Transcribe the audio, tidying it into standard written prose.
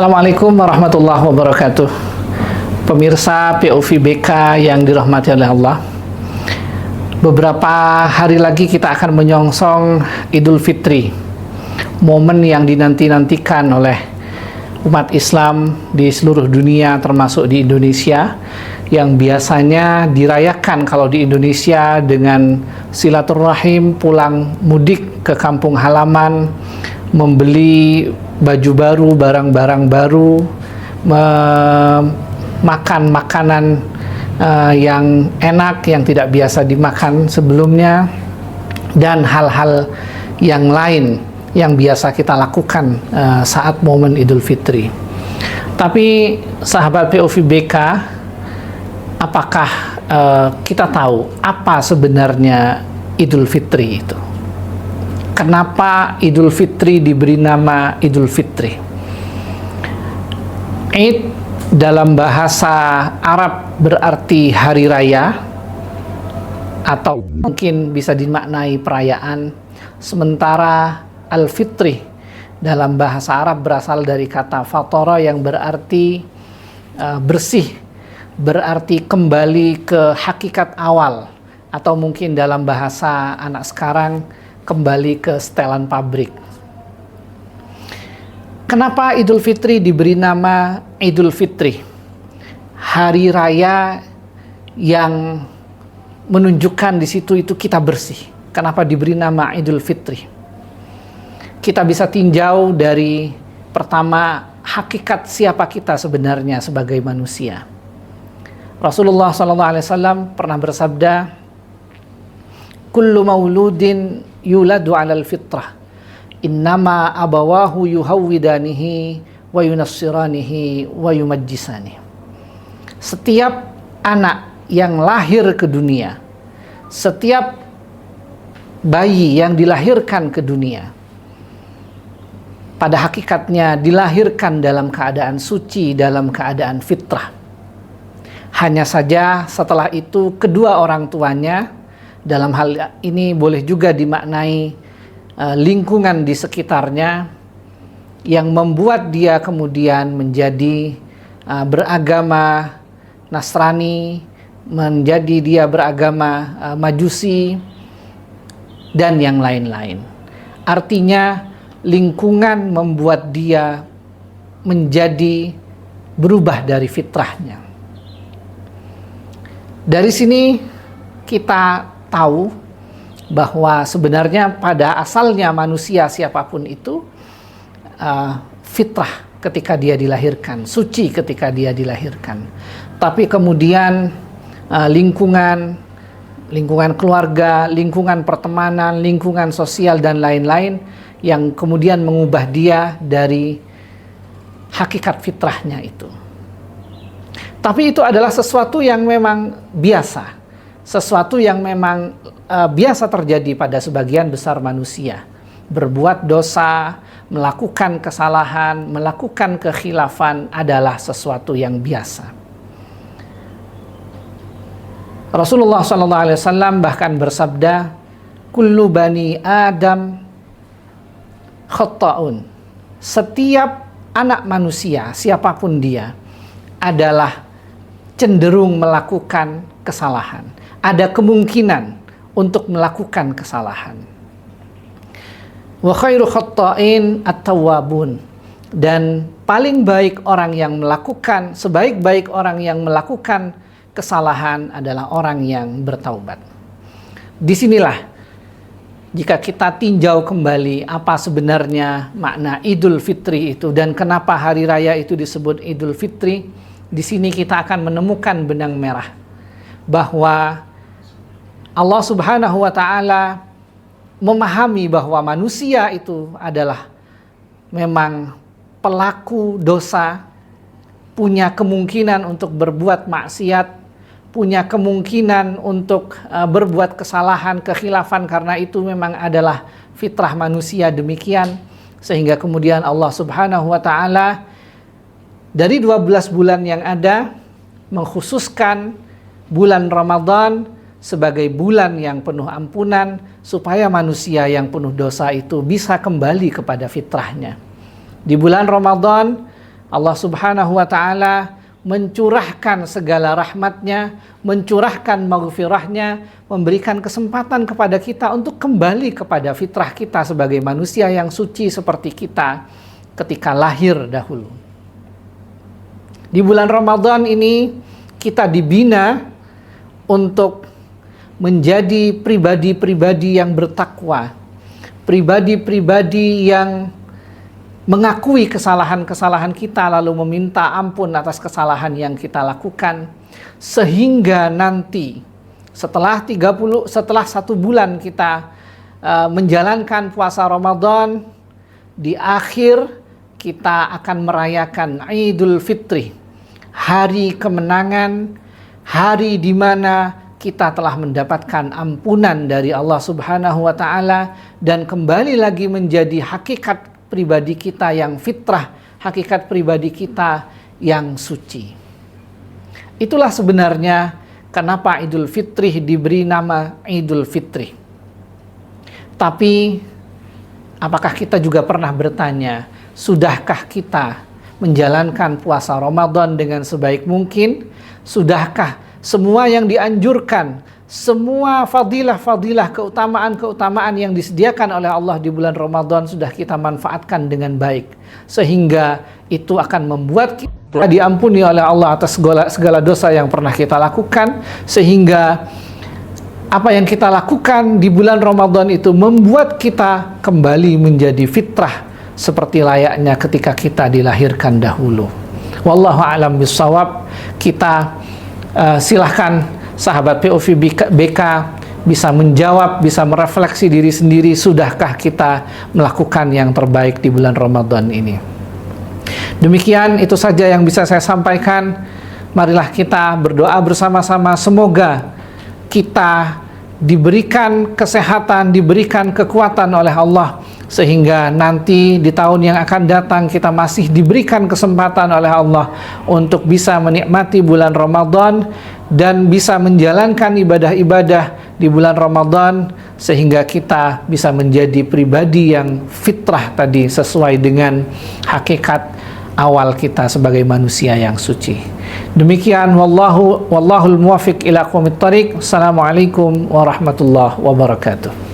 Assalamualaikum warahmatullahi wabarakatuh. Pemirsa POV-BK yang dirahmati oleh Allah, beberapa hari lagi kita akan menyongsong Idul Fitri, momen yang dinanti-nantikan oleh umat Islam di seluruh dunia, termasuk di Indonesia, yang biasanya dirayakan kalau di Indonesia dengan silaturahim, pulang mudik ke kampung halaman, membeli baju baru, barang-barang baru, makan makanan yang enak, yang tidak biasa dimakan sebelumnya, dan hal-hal yang lain yang biasa kita lakukan saat momen Idul Fitri. Tapi sahabat POV-BK, apakah kita tahu apa sebenarnya Idul Fitri itu? Kenapa Idul Fitri diberi nama Idul Fitri? Eid dalam bahasa Arab berarti hari raya, atau mungkin bisa dimaknai perayaan. Sementara Al-Fitri dalam bahasa Arab berasal dari kata fatara yang berarti bersih, berarti kembali ke hakikat awal, atau mungkin dalam bahasa anak sekarang kembali ke setelan pabrik. Kenapa Idul Fitri diberi nama Idul Fitri? Hari raya yang menunjukkan di situ itu kita bersih. Kenapa diberi nama Idul Fitri? Kita bisa tinjau dari pertama, hakikat siapa kita sebenarnya sebagai manusia. Rasulullah SAW pernah bersabda, "Kullu mauludin yuladu 'alal fitrah, innama abawahu yuhawwidanihi wa yunassiranihi wa yumajjisani." Setiap anak yang lahir ke dunia, setiap bayi yang dilahirkan ke dunia, pada hakikatnya dilahirkan dalam keadaan suci, dalam keadaan fitrah. Hanya saja setelah itu kedua orang tuanya, dalam hal ini boleh juga dimaknai lingkungan di sekitarnya, yang membuat dia kemudian menjadi beragama Nasrani, menjadi dia beragama Majusi, dan yang lain-lain. Artinya lingkungan membuat dia menjadi berubah dari fitrahnya. Dari sini kita tahu bahwa sebenarnya pada asalnya manusia siapapun itu fitrah ketika dia dilahirkan, suci ketika dia dilahirkan. Tapi kemudian lingkungan keluarga, lingkungan pertemanan, lingkungan sosial dan lain-lain yang kemudian mengubah dia dari hakikat fitrahnya itu. Tapi itu adalah sesuatu yang memang biasa, sesuatu yang memang biasa terjadi pada sebagian besar manusia. Berbuat dosa, melakukan kesalahan, melakukan kekhilafan adalah sesuatu yang biasa. Rasulullah SAW bahkan bersabda, "Kullu bani Adam khata'un." Setiap anak manusia, siapapun dia, adalah cenderung melakukan kesalahan. Ada kemungkinan untuk melakukan kesalahan. Wa khairu khatta'in at-tawwabun. Dan paling baik orang yang melakukan, sebaik-baik orang yang melakukan kesalahan adalah orang yang bertaubat. Disinilah jika kita tinjau kembali apa sebenarnya makna Idul Fitri itu dan kenapa hari raya itu disebut Idul Fitri, di sini kita akan menemukan benang merah bahwa Allah Subhanahu wa Ta'ala memahami bahwa manusia itu adalah memang pelaku dosa, punya kemungkinan untuk berbuat maksiat, punya kemungkinan untuk berbuat kesalahan, kekhilafan, karena itu memang adalah fitrah manusia demikian. Sehingga kemudian Allah Subhanahu wa Ta'ala dari 12 bulan yang ada mengkhususkan bulan Ramadan sebagai bulan yang penuh ampunan, supaya manusia yang penuh dosa itu bisa kembali kepada fitrahnya. Di bulan Ramadan Allah Subhanahu wa Ta'ala mencurahkan segala rahmatnya, mencurahkan maghfirahnya, memberikan kesempatan kepada kita untuk kembali kepada fitrah kita sebagai manusia yang suci seperti kita ketika lahir dahulu. Di bulan Ramadan ini kita dibina untuk menjadi pribadi-pribadi yang bertakwa, pribadi-pribadi yang mengakui kesalahan-kesalahan kita lalu meminta ampun atas kesalahan yang kita lakukan, sehingga nanti setelah 1 bulan kita menjalankan puasa Ramadan, di akhir kita akan merayakan Idul Fitri, hari kemenangan, hari di mana kita telah mendapatkan ampunan dari Allah Subhanahu wa Ta'ala dan kembali lagi menjadi hakikat pribadi kita yang fitrah, hakikat pribadi kita yang suci. Itulah sebenarnya kenapa Idul Fitri diberi nama Idul Fitri. Tapi apakah kita juga pernah bertanya, sudahkah kita menjalankan puasa Ramadan dengan sebaik mungkin? Sudahkah semua yang dianjurkan, semua fadilah-fadilah, keutamaan-keutamaan yang disediakan oleh Allah di bulan Ramadan sudah kita manfaatkan dengan baik, sehingga itu akan membuat kita diampuni oleh Allah atas segala dosa yang pernah kita lakukan, sehingga apa yang kita lakukan di bulan Ramadan itu membuat kita kembali menjadi fitrah seperti layaknya ketika kita dilahirkan dahulu. Wallahu a'lam bishawab. Kita silahkan sahabat POV BK bisa menjawab, bisa merefleksi diri sendiri, sudahkah kita melakukan yang terbaik di bulan Ramadan ini. Demikian, itu saja yang bisa saya sampaikan. Marilah kita berdoa bersama-sama, semoga kita diberikan kesehatan, diberikan kekuatan oleh Allah, sehingga nanti di tahun yang akan datang kita masih diberikan kesempatan oleh Allah untuk bisa menikmati bulan Ramadan dan bisa menjalankan ibadah-ibadah di bulan Ramadan, sehingga kita bisa menjadi pribadi yang fitrah tadi, sesuai dengan hakikat awal kita sebagai manusia yang suci. Demikian, wallahul muwaffiq ila aqwamit thariq. Assalamualaikum warahmatullahi wabarakatuh.